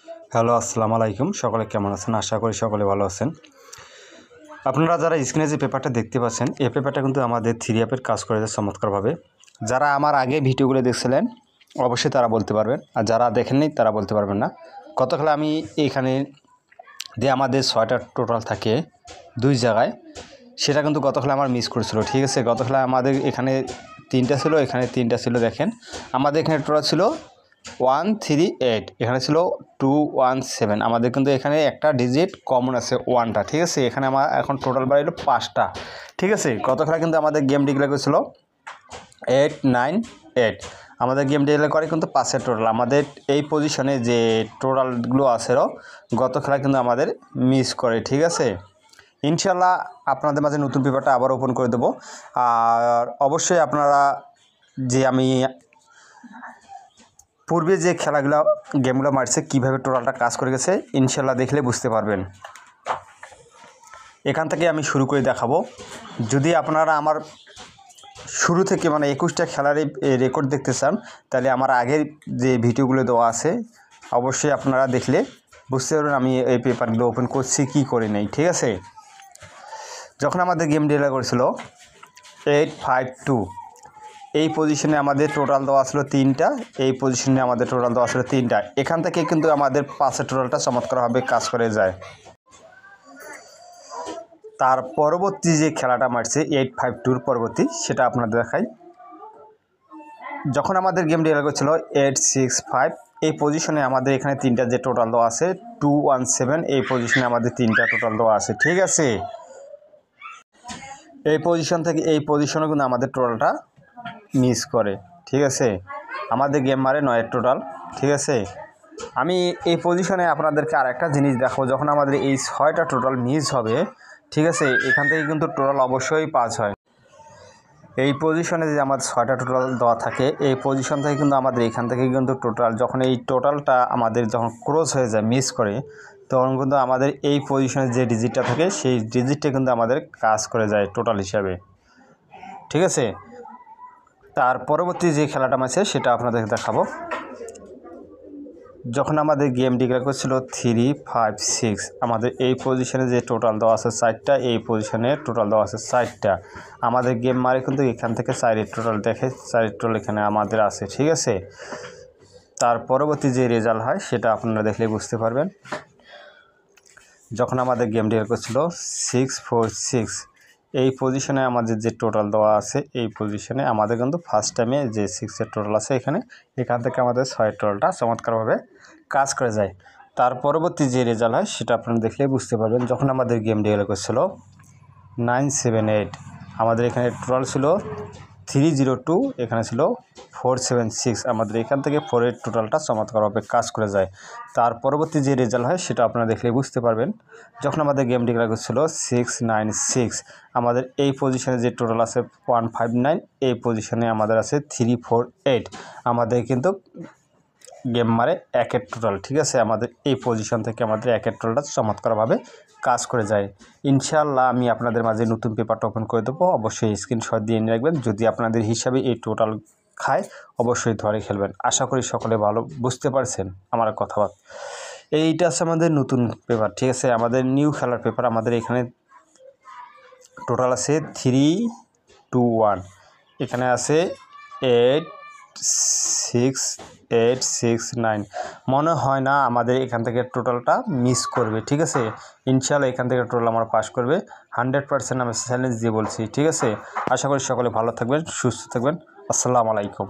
Hello, আসসালামু আলাইকুম। সকলে কেমন আছেন? আশা করি সকলে ভালো আছেন। আপনারা যারা স্ক্রিনে যে পেপারটা দেখতে পাচ্ছেন, এই পেপারটা কিন্তু আমাদের 3 অ্যাপের কাজ করেছে চমৎকারভাবে। যারা আমার আগে ভিডিওগুলো দেখছিলেন অবশ্যই তারা বলতে পারবেন, আর যারা দেখেননি তারা বলতে পারবেন না। গতকাল আমি এইখানে যে আমাদের 6টা টোটাল থাকে 2 জায়গায়, সেটা কিন্তু গতকাল আমার মিস করেছিল। ঠিক আছে, গতকাল আমাদের এখানে 3টা ছিল, এখানে 3টা ছিল। দেখেন আমাদের এখানে টোটাল ছিল 138, এখানে ছিল 217। আমাদের কিন্তু এখানে একটা ডিজিট কমন আছে 1টা। ঠিক আছে, এখানে আমার এখন টোটাল বাড়িল 5টা। ঠিক আছে, গতকাল কিন্তু আমাদের গেম ডিক্লেয়ার করেছিল 898। আমাদের গেম ডিক্লেয়ার করে কিন্তু 5এর টোটাল। আমাদের এই পজিশনে যে টোটালগুলো আছে গত খেলা কিন্তু আমাদের মিস করে। ঠিক আছে, ইনশাল্লাহ আপনাদের মাঝে নতুন পেপারটা আবার ওপেন করে দেবো। আর অবশ্যই আপনারা যে আমি পূর্বে যে খেলাগুলো গেমগুলো মারছে কীভাবে টোটালটা কাজ করে গেছে ইনশাল্লাহ দেখলে বুঝতে পারবেন। এখান থেকে আমি শুরু করে দেখাবো। যদি আপনারা আমার শুরু থেকে মানে 21টা খেলার রেকর্ড দেখতে চান, তাহলে আমার আগের যে ভিডিওগুলো দেওয়া আছে অবশ্যই আপনারা দেখলে বুঝতে পারবেন আমি এই পেপারগুলো ওপেন করছি কি করে নেই। ঠিক আছে, যখন আমাদের গেম ডিক্লেয়ার করেছিল 852, এই পজিশনে আমাদের টোটাল দেওয়া ছিল 3টা, এই পজিশনে আমাদের টোটাল দেওয়া ছিল 3টা। এখান থেকে কিন্তু আমাদের 5এর টোটালটা চমৎকারভাবে কাজ করে যায়। তার পরবর্তী যে খেলাটা মারছে 852 পরবর্তী, সেটা আপনাদের দেখাই। যখন আমাদের গেম ডিক্লেয়ার করেছিল 865, এই পজিশনে আমাদের এখানে 3টা যে টোটাল দেওয়া আছে 217, এই পজিশনে আমাদের 3টা টোটাল দেওয়া আছে। ঠিক আছে, এই পজিশন থেকে এই পজিশনে কিন্তু আমাদের টোটালটা মিস করে। ঠিক আছে, আমাদের গেম মারে 9 টোটাল। ঠিক আছে, আমি এই পজিশনে আপনাদেরকে আর একটা জিনিস দেখাবো। যখন আমাদের এই 6টা টোটাল মিস হবে, ঠিক আছে, এখান থেকে কিন্তু টোটাল অবশ্যই 5 হয়। এই পজিশনে যে আমাদের 6টা টোটাল দেওয়া থাকে, এই পজিশন থেকে কিন্তু আমাদের এখান থেকে কিন্তু টোটাল, যখন এই টোটালটা আমাদের যখন ক্রস হয়ে যায় মিস করে, তখন কিন্তু আমাদের এই পজিশনে যে ডিজিটটা থাকে সেই ডিজিটটা কিন্তু আমাদের কাজ করে যায় টোটাল হিসাবে। ঠিক আছে, তার পরবর্তী যে খেলাটা আছে সেটা আপনাদের দেখাবো। যখন আমাদের গেম ডিক্লেয়ার করছিল 356, আমাদের এই পজিশনে যে টোটাল দেওয়া আছে 4টা, এই পজিশনে টোটাল দেওয়া আছে 4টা। আমাদের গেম মারে কিন্তু এখান থেকে 4এর টোটাল দেখে, 4এর টোটাল এখানে আমাদের আছে। ঠিক আছে, তার পরবর্তী যে রেজাল্ট হয় সেটা আপনারা দেখলে বুঝতে পারবেন। যখন আমাদের গেম ডিক্লেয়ার করছিল 646, এই পজিশনে আমাদের যে টোটাল দেওয়া আছে, এই পজিশনে আমাদের কিন্তু ফার্স্ট টাইমে যে 6এর টোটাল আছে এখান থেকে আমাদের 6এর টোটালটা চমৎকারভাবে কাজ করে যায়। তার পরবর্তী যে রেজাল্ট হয় সেটা আপনারা দেখলে বুঝতে পারবেন। যখন আমাদের গেম ডিক্লেয়ার করছিল 978, আমাদের এখানে টোটাল ছিল 302, এখানে ছিল 476, আমাদের এখান থেকে 4এর টোটালটা চমৎকারভাবে কাজ করে যায়। তার পরবর্তী যে রেজাল্ট হয় সেটা আপনারা দেখলে বুঝতে পারবেন। যখন আমাদের গেম ডিক্লেয়ার করছিল 696, আমাদের এই পজিশনে যে টোটাল আছে 159, এই পজিশনে আমাদের আছে 348, আমাদের কিন্তু গেম মারে 1এর টোটাল। ঠিক আছে, আমাদের এই পজিশন থেকে আমাদের 1এর টোটালটা চমৎকারভাবে কাজ করে যায়। ইনশাআল্লাহ আমি আপনাদের মাঝে নতুন পেপারটা ওপেন করে দেবো, অবশ্যই স্ক্রিনশট দিয়ে নিয়ে রাখবেন। যদি আপনাদের হিসাবে এই টোটাল খায় অবশ্যই ধরে খেলবেন। আশা করি সকলে ভালো বুঝতে পারছেন আমার কথাবার্তা। এইটা আছে আমাদের নতুন পেপার। ঠিক আছে, আমাদের নিউ খেলার পেপার। আমাদের এখানে টোটাল আছে 321, এখানে আছে 86869। মনে হয় না আমাদের এখান থেকে টোটালটা মিস করবে। ঠিক আছে, ইনশাআল্লাহ এখান থেকে টোটাল আমার পাস করবে 100%, আমি চ্যালেঞ্জ দিয়ে বলছি। ঠিক আছে, আশা করি সকলে ভালো থাকবেন, সুস্থ থাকবেন। আসসালামু আলাইকুম।